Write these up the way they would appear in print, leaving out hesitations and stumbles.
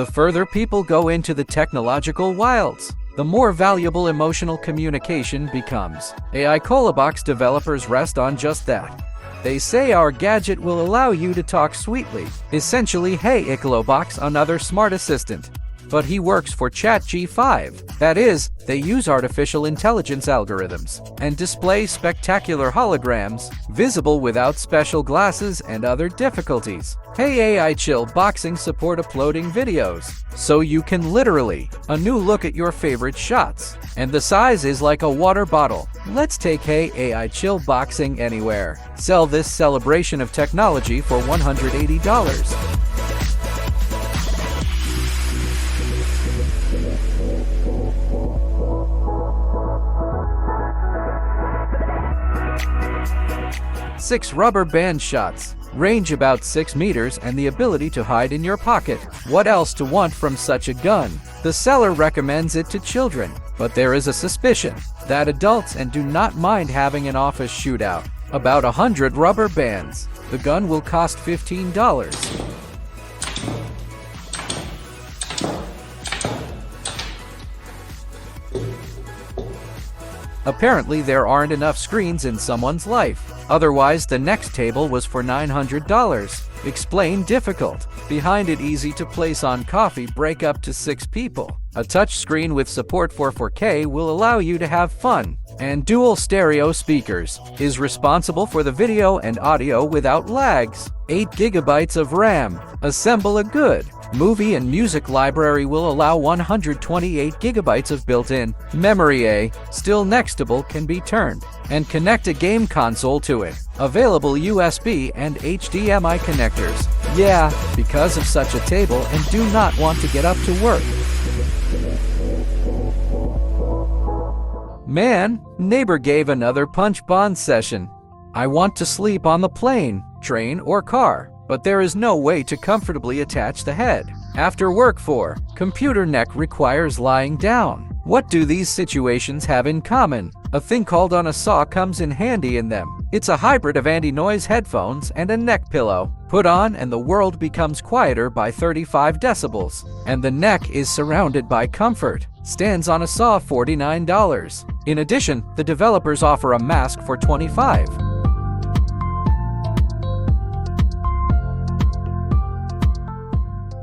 The further people go into the technological wilds, the more valuable emotional communication becomes. HoloBox developers rest on just that. They say our gadget will allow you to talk sweetly. Essentially, hey HoloBox, another smart assistant. But he works for ChatG5. That is, they use artificial intelligence algorithms and display spectacular holograms, visible without special glasses and other difficulties. Hey AI Chill Boxing support uploading videos, so you can literally a new look at your favorite shots. And the size is like a water bottle. Let's take Hey AI Chill Boxing anywhere. Sell this celebration of technology for $180. Six rubber band shots, range about 6 meters and the ability to hide in your pocket. What else to want from such a gun? The seller recommends it to children, but there is a suspicion that adults and do not mind having an office shootout. About 100 rubber bands. The gun will cost $15. Apparently there aren't enough screens in someone's life. Otherwise, the Nxtabl was for $900. Explain difficult. Behind it, easy to place on coffee break up to 6 people. A touch screen with support for 4K will allow you to have fun. And dual stereo speakers is responsible for the video and audio without lags. 8 GB of RAM. Assemble a good movie and music library will allow 128 GB of built-in memory. Still Nxtabl can be turned and connect a game console to it. Available USB and HDMI connectors. Yeah, because of such a table and do not want to get up to work. Man, neighbor gave another punch bond session. I want to sleep on the plane, train or car, but there is no way to comfortably attach the head. After work for computer neck requires lying down. What do these situations have in common? A thing called on a saw comes in handy in them. It's a hybrid of anti-noise headphones and a neck pillow. Put on and the world becomes quieter by 35 decibels. And the neck is surrounded by comfort. Stands on a saw $49. In addition, the developers offer a mask for $25.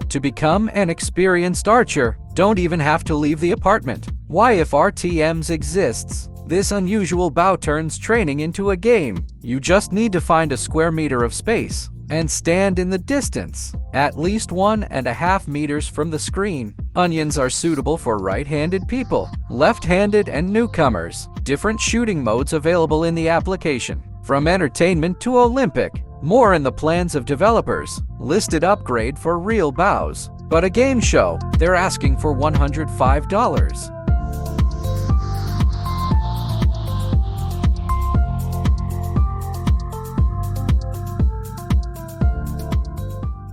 To become an experienced archer, don't even have to leave the apartment. Why, if RTMs exists, this unusual bow turns training into a game. You just need to find a square meter of space and stand in the distance, at least 1.5 meters from the screen. Onions are suitable for right-handed people, left-handed and newcomers. Different shooting modes available in the application, from entertainment to Olympic. More in the plans of developers. Listed upgrade for real bows. But a game show, they're asking for $105.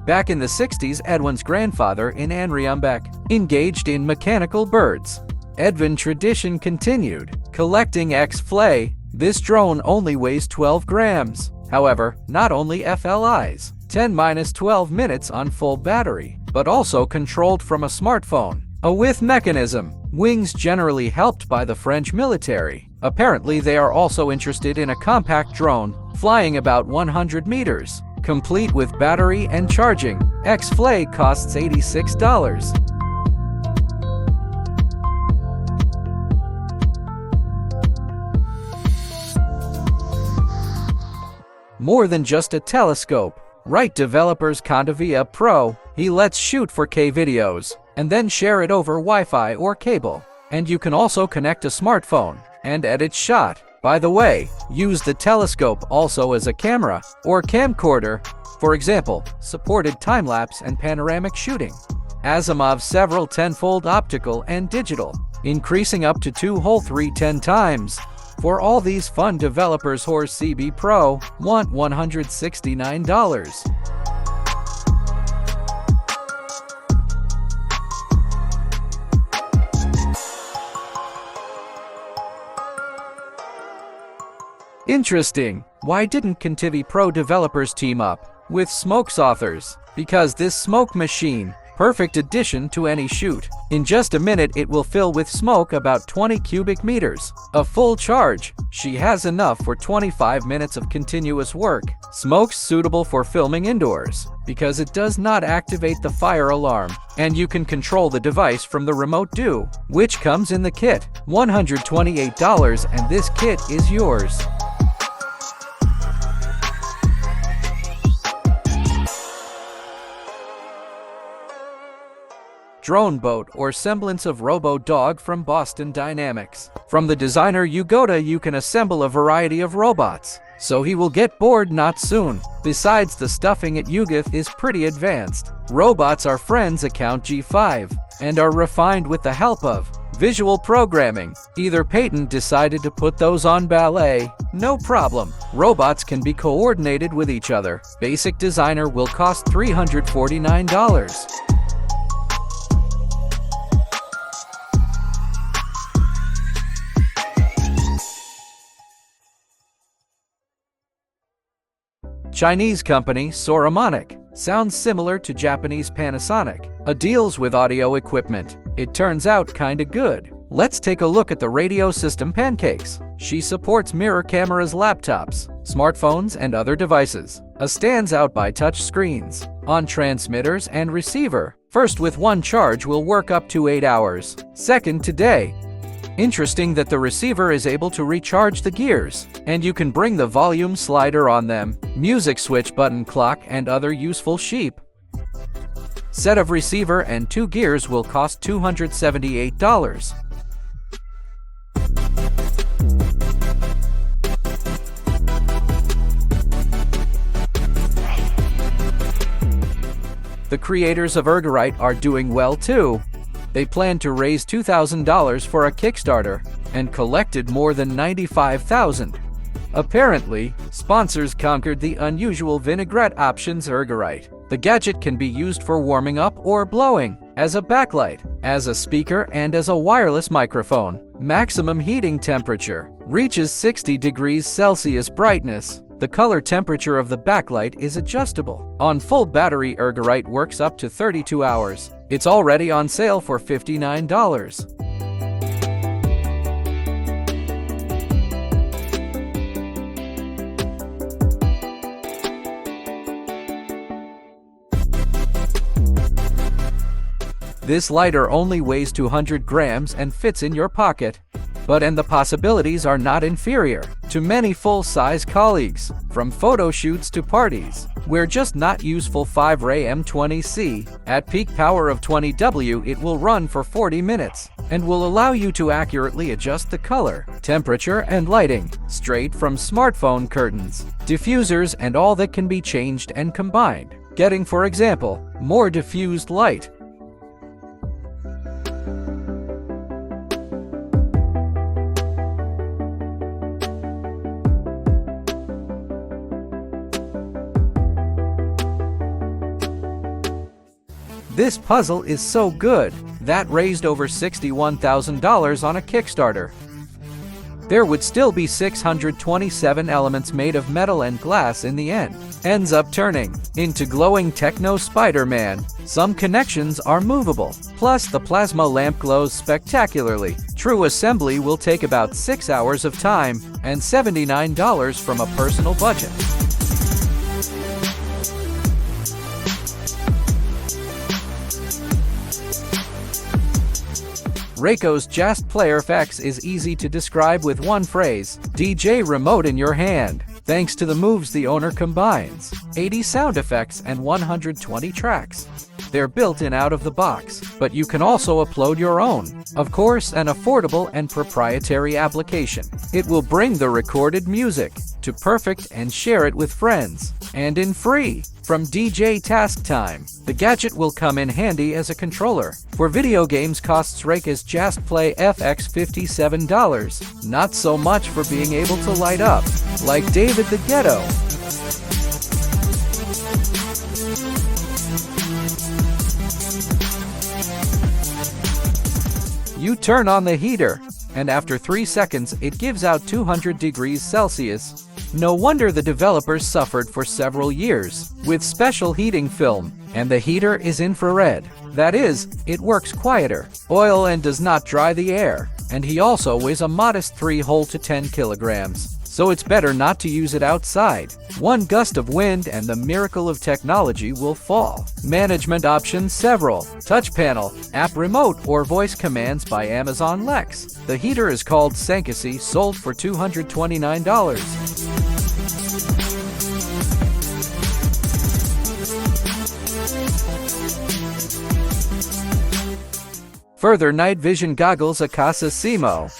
Back in the 60s, Edwin's grandfather in Anriumbeck engaged in mechanical birds. Edwin tradition continued, collecting X-Flay. This drone only weighs 12 grams. However, not only FLIs, 10-12 minutes on full battery, but also controlled from a smartphone. A with mechanism, wings generally helped by the French military. Apparently they are also interested in a compact drone, flying about 100 meters, complete with battery and charging. X-Flay costs $86. More than just a telescope. Right developers Konsivy Pro, he lets shoot 4K videos, and then share it over Wi-Fi or cable. And you can also connect a smartphone and edit shot. By the way, use the telescope also as a camera or camcorder. For example, supported time-lapse and panoramic shooting. Asimov several tenfold optical and digital, increasing up to 2 whole 310 times. For all these fun developers Konsivy Pro want $169. Interesting. Why didn't Konsivy Pro developers team up with Smoke's authors? Because this smoke machine Perfect addition to any shoot. In just a minute it will fill with smoke about 20 cubic meters. A full charge. She has enough for 25 minutes of continuous work. Smoke's suitable for filming indoors because it does not activate the fire alarm, and you can control the device from the remote do, which comes in the kit. $128, and this kit is yours. Drone boat or semblance of robo-dog from Boston Dynamics. From the designer UGOT, you can assemble a variety of robots, so he will get bored not soon. Besides, the stuffing at UGOT is pretty advanced. Robots are friends account G5 and are refined with the help of visual programming. Either Peyton decided to put those on ballet, no problem. Robots can be coordinated with each other. Basic designer will cost $349. Chinese company Saramonic. Sounds similar to Japanese Panasonic. Deals with audio equipment. It turns out kinda good. Let's take a look at the radio system Pancakes. She supports mirror cameras, laptops, smartphones, and other devices. Stands out by touch screens, on transmitters and receiver. First, with one charge will work up to 8 hours. Second, today. Interesting that the receiver is able to recharge the gears, and you can bring the volume slider on them, music switch button, clock, and other useful sheep. Set of receiver and 2 gears will cost $278. The creators of ErgoRead are doing well too. They plan to raise $2,000 for a Kickstarter and collected more than $95,000. Apparently, sponsors conquered the unusual vinaigrette options ErgoRead. The gadget can be used for warming up or blowing, as a backlight, as a speaker, and as a wireless microphone. Maximum heating temperature reaches 60 degrees Celsius. Brightness. The color temperature of the backlight is adjustable. On full battery, ErgoRead works up to 32 hours. It's already on sale for $59. This lighter only weighs 200 grams and fits in your pocket. And the possibilities are not inferior to many full-size colleagues. From photo shoots to parties, we're just not useful. FIVERAY M20C. At peak power of 20 W, it will run for 40 minutes and will allow you to accurately adjust the color, temperature, and lighting straight from smartphone curtains, diffusers, and all that can be changed and combined, getting, for example, more diffused light. This puzzle is so good that raised over $61,000 on a Kickstarter. There would still be 627 elements made of metal and glass in the end. Ends up turning into glowing techno Spider-Man. Some connections are movable. Plus, the plasma lamp glows spectacularly. True assembly will take about 6 hours of time and $79 from a personal budget. RUKUS Just Player FX is easy to describe with one phrase: DJ remote in your hand. Thanks to the moves the owner combines 80 sound effects and 120 tracks. They're built in out of the box, but you can also upload your own. Of course, an affordable and proprietary application. It will bring the recorded music to perfect and share it with friends. And in free. From DJ Task Time, the gadget will come in handy as a controller. For video games, costs RUKUS Just Play FX $57. Not so much for being able to light up, like David the Ghetto. You turn on the heater, and after 3 seconds it gives out 200 degrees Celsius. No wonder the developers suffered for several years. With special heating film, and the heater is infrared. That is, it works quieter, oil and does not dry the air. And he also weighs a modest 3 whole to 10 kilograms. So it's better not to use it outside. One gust of wind and the miracle of technology will fall. Management options several. Touch panel, app remote, or voice commands by Amazon Lex. The heater is called SUNKOS, sold for $229. Further night vision goggles AKASO Seemor.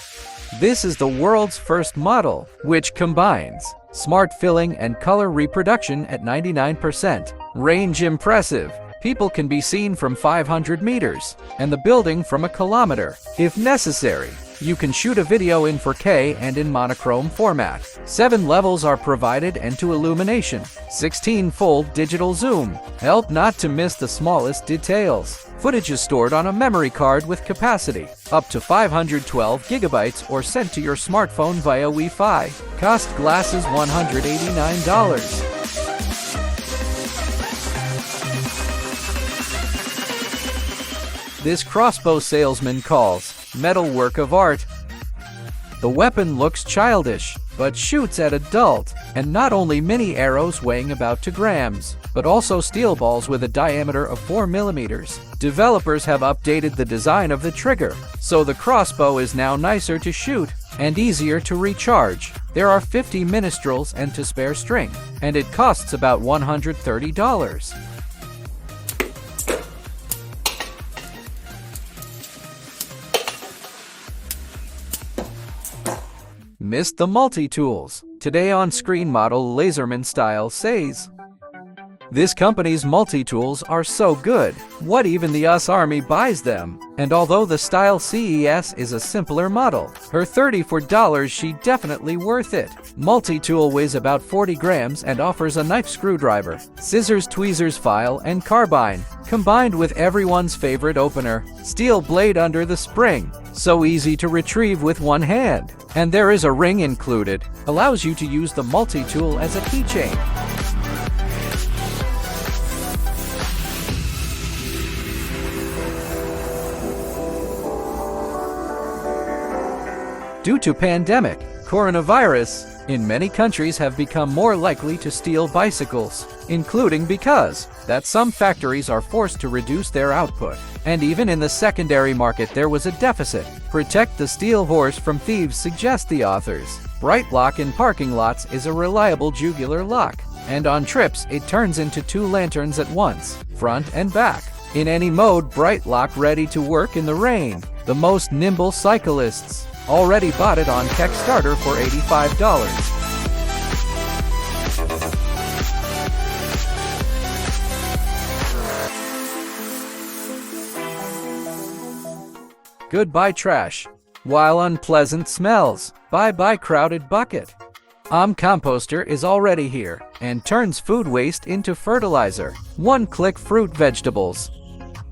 This is the world's first model, which combines smart filling and color reproduction at 99%. Range impressive. People can be seen from 500 meters, and the building from a kilometer. If necessary, you can shoot a video in 4K and in monochrome format. 7 levels are provided and to illumination. 16-fold digital zoom. Help not to miss the smallest details. Footage is stored on a memory card with capacity up to 512 gigabytes or sent to your smartphone via Wi-Fi. Cost glasses $189. This crossbow salesman calls metal work of art. The weapon looks childish, but shoots at adult, and not only mini arrows weighing about 2 grams, but also steel balls with a diameter of 4 millimeters. Developers have updated the design of the trigger, so the crossbow is now nicer to shoot and easier to recharge. There are 50 ministrels and to spare string, and it costs about $130. Missed the multi-tools. Today on-screen model Leatherman Style says, "This company's multi-tools are so good, what even the US Army buys them." And although the Style CES is a simpler model, her $34 she definitely worth it. Multi-tool weighs about 40 grams and offers a knife screwdriver, scissors, tweezers, file, and carbine, combined with everyone's favorite opener, steel blade under the spring. So easy to retrieve with one hand. And there is a ring included, allows you to use the multi-tool as a keychain. Due to pandemic, coronavirus, in many countries have become more likely to steal bicycles, including because that some factories are forced to reduce their output. And even in the secondary market there was a deficit. Protect the steel horse from thieves, suggest the authors. BrightLoc in parking lots is a reliable jugular lock, and on trips it turns into 2 lanterns at once, front and back. In any mode, BrightLoc ready to work in the rain. The most nimble cyclists. Already bought it on Kickstarter for $85. Goodbye trash. While unpleasant smells, bye-bye crowded bucket. Composter is already here and turns food waste into fertilizer. One-click fruit, vegetables,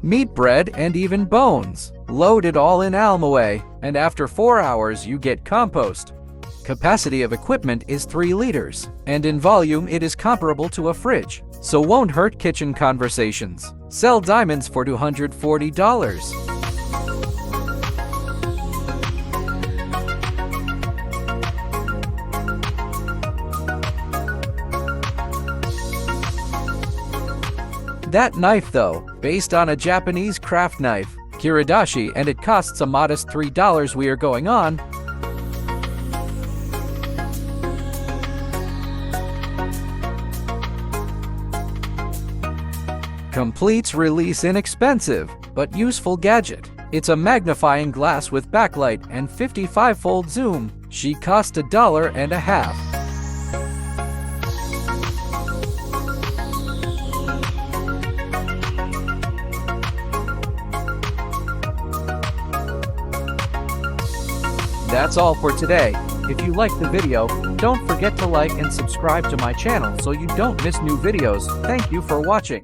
meat, bread, and even bones. Load it all in Almoway, and after 4 hours you get compost. Capacity of equipment is 3 liters, and in volume it is comparable to a fridge, so won't hurt kitchen conversations. Sell diamonds for $240. That knife though, based on a Japanese craft knife, Kiridashi, and it costs a modest $3. We are going on. Completes release inexpensive, but useful gadget. It's a magnifying glass with backlight and 55-fold zoom. She cost $1.50. That's all for today. If you liked the video, don't forget to like and subscribe to my channel so you don't miss new videos. Thank you for watching.